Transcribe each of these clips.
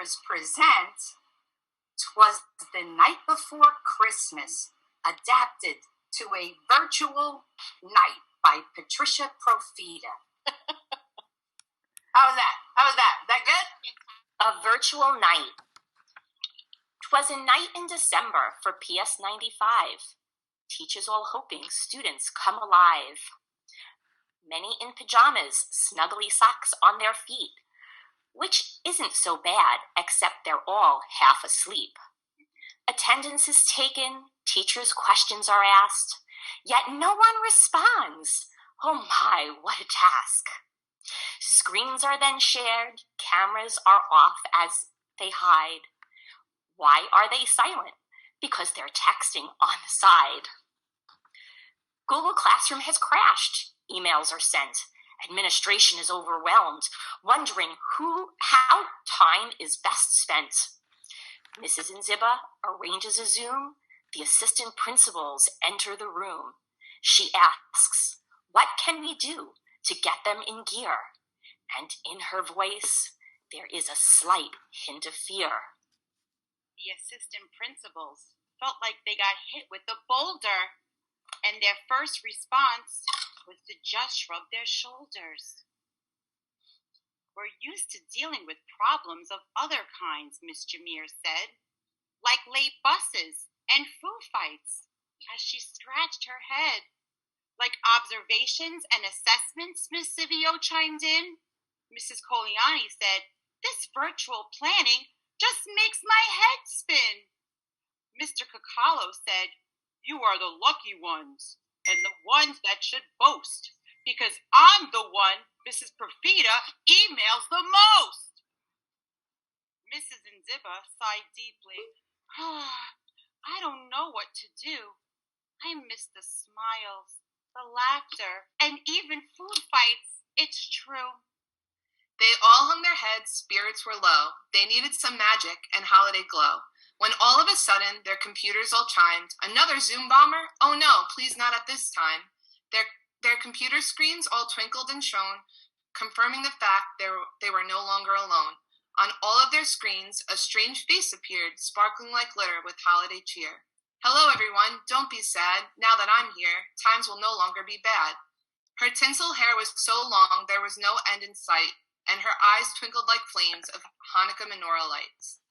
Sisters present 'Twas the Night Before Christmas, adapted to a virtual night by Patricia Profita. How was that? That good? A virtual night. 'Twas a night in December for PS 95. Teachers all hoping students come alive. Many in pajamas, snuggly socks on their feet, which isn't so bad, except they're all half asleep. Attendance is taken, teachers' questions are asked, yet no one responds. Oh my, what a task. Screens are then shared, cameras are off as they hide. Why are they silent? Because they're texting on the side. Google Classroom has crashed. Emails are sent. Administration is overwhelmed, wondering how time is best spent. Mrs. Nziba arranges a Zoom. The assistant principals enter the room. She asks, what can we do to get them in gear? And in her voice, there is a slight hint of fear. The assistant principals felt like they got hit with a boulder, and their first response was to just shrug their shoulders. We're used to dealing with problems of other kinds, Miss Jamir said, like late buses and food fights, as she scratched her head. Like observations and assessments, Miss Sivio chimed in. Mrs. Coliani said, this virtual planning just makes my head spin. Mr. Cacalo said, you are the lucky ones, and the ones that should boast, because I'm the one Mrs. Profita emails the most. Mrs. Nziba sighed deeply. I don't know what to do. I miss the smiles, the laughter, and even food fights, it's true. They all hung their heads, spirits were low. They needed some magic and holiday glow. When all of a sudden their computers all chimed, another Zoom bomber? Oh no, please not at this time. Their computer screens all twinkled and shone, confirming the fact they were no longer alone. On all of their screens, a strange face appeared, sparkling like glitter with holiday cheer. Hello everyone, don't be sad. Now that I'm here, times will no longer be bad. Her tinsel hair was so long there was no end in sight, and her eyes twinkled like flames of Hanukkah menorah lights.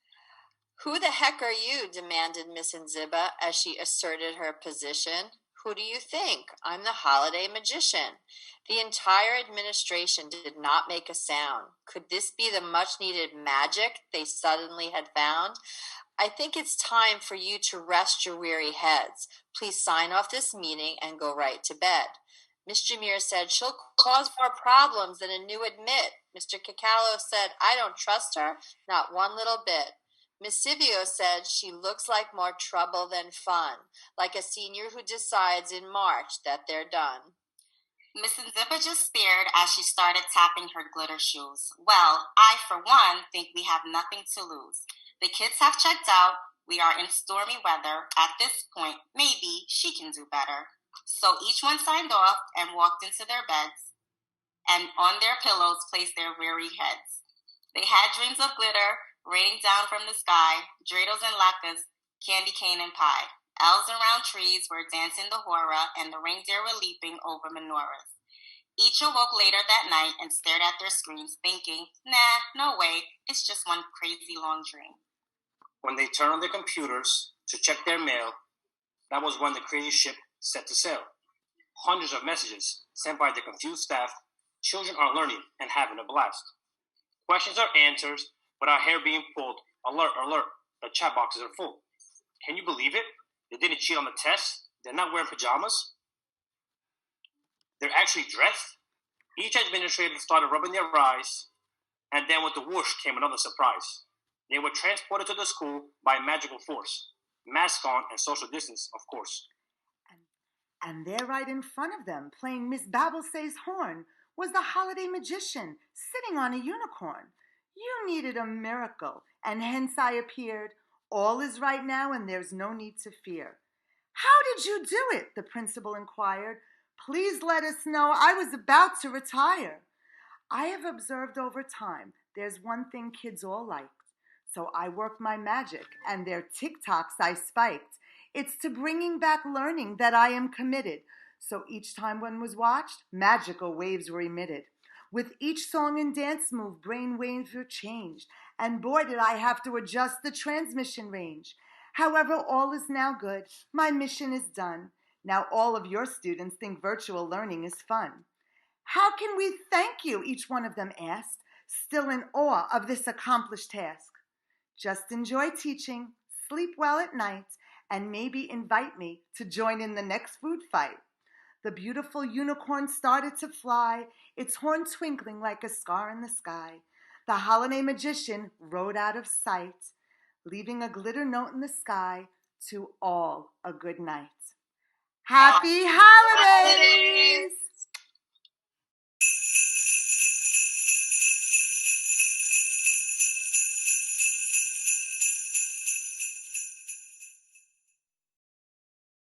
Who the heck are you? Demanded Miss Nziba as she asserted her position. Who do you think? I'm the holiday magician. The entire administration did not make a sound. Could this be the much-needed magic they suddenly had found? I think it's time for you to rest your weary heads. Please sign off this meeting and go right to bed. Miss Jamir said, she'll cause more problems than a new admit. Mr. Cacalo said, I don't trust her, not one little bit. Miss Sivio said she looks like more trouble than fun, like a senior who decides in March that they're done. Miss Nziba just stared as she started tapping her glitter shoes. Well, I, for one, think we have nothing to lose. The kids have checked out. We are in stormy weather. At this point, maybe she can do better. So each one signed off and walked into their beds, and on their pillows placed their weary heads. They had dreams of glitter raining down from the sky, dreidels and latkes, candy cane and pie. Elves around trees were dancing the hora, and the reindeer were leaping over menorahs. Each awoke later that night and stared at their screens, thinking, nah, no way, it's just one crazy long dream. When they turned on their computers to check their mail, that was when the crazy ship set to sail. Hundreds of messages sent by the confused staff. Children are learning and having a blast. Questions are answers without hair being pulled. Alert, alert, the chat boxes are full. Can you believe it? They didn't cheat on the test. They're not wearing pajamas. They're actually dressed. Each administrator started rubbing their eyes, and then with the whoosh came another surprise. They were transported to the school by magical force. Mask on and social distance, of course. And there right in front of them, playing Miss Babelsay's horn, was the holiday magician, sitting on a unicorn. You needed a miracle, and hence I appeared. All is right now, and there's no need to fear. How did you do it? The principal inquired. Please let us know. I was about to retire. I have observed over time there's one thing kids all like. So I worked my magic, and their TikToks I spiked. It's to bringing back learning that I am committed. So each time one was watched, magical waves were emitted. With each song and dance move, brain waves were changed. And boy, did I have to adjust the transmission range. However, all is now good. My mission is done. Now all of your students think virtual learning is fun. How can we thank you? Each one of them asked, still in awe of this accomplished task. Just enjoy teaching, sleep well at night, and maybe invite me to join in the next food fight. The beautiful unicorn started to fly, its horn twinkling like a star in the sky. The holiday magician rode out of sight, leaving a glitter note in the sky to all a good night. Happy holidays!